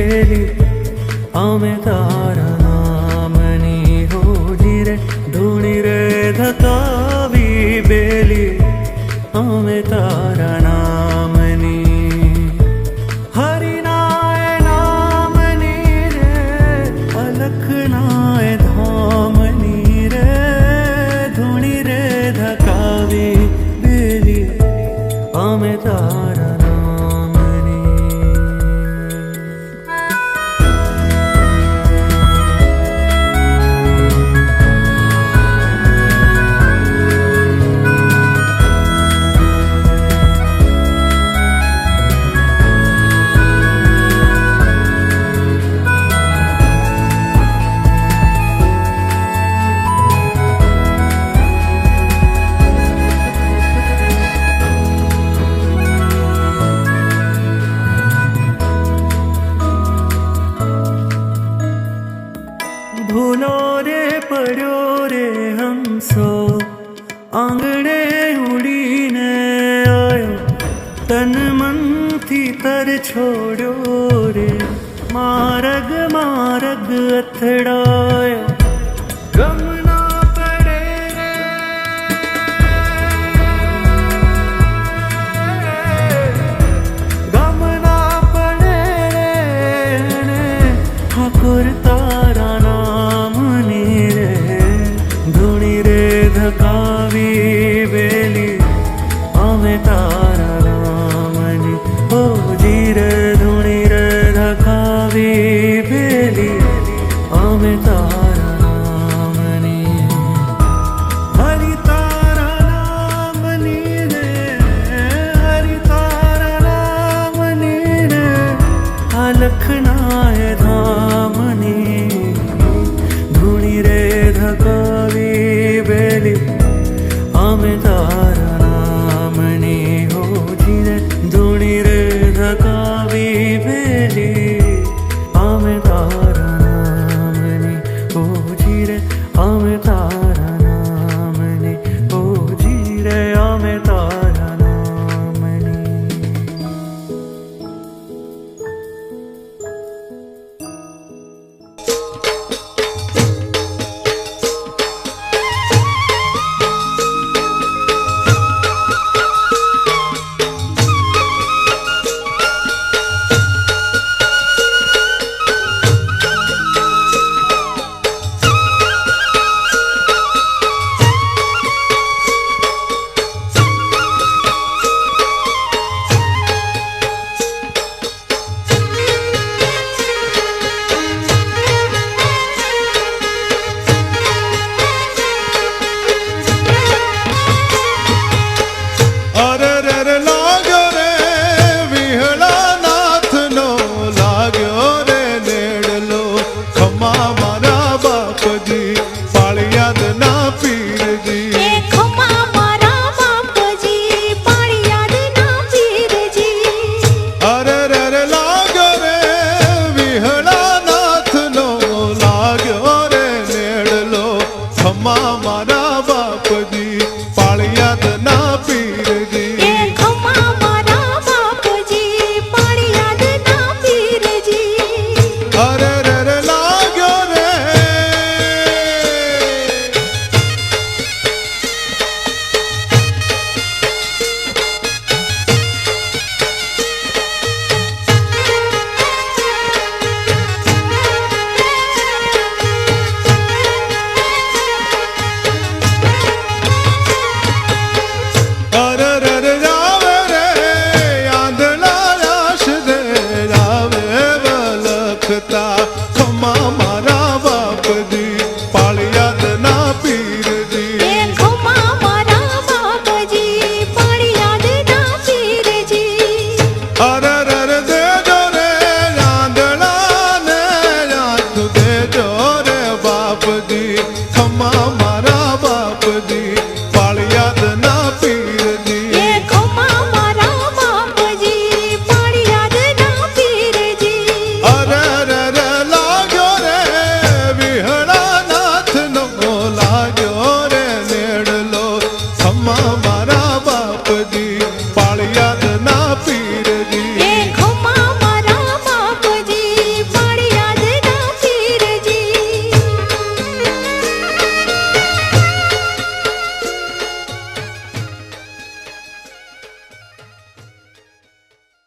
बेली आमे तारा नामनी होजी रे धूणी रे धकावी बेली आमे तारा नामनी हरिनाय नामनी रे अलखनाय धामनी रे धूणी रे धकावी बेली आमे तारा भूलो रे पड़ो रे हम सो आंगणे उड़ीने आयो तन मन थी तर छोड़ो रे मारग मारग अथड़ायो गम ना पड़े रे गम ना पड़े रे ठाकुर तारा धकावी बेली आमे तारा नामनी हो जीर धूणी रे धकावी बेली आमे तारा नामनी हरि तारा नामनी रे हरि तारा नामनी रे अलखनाय धामनी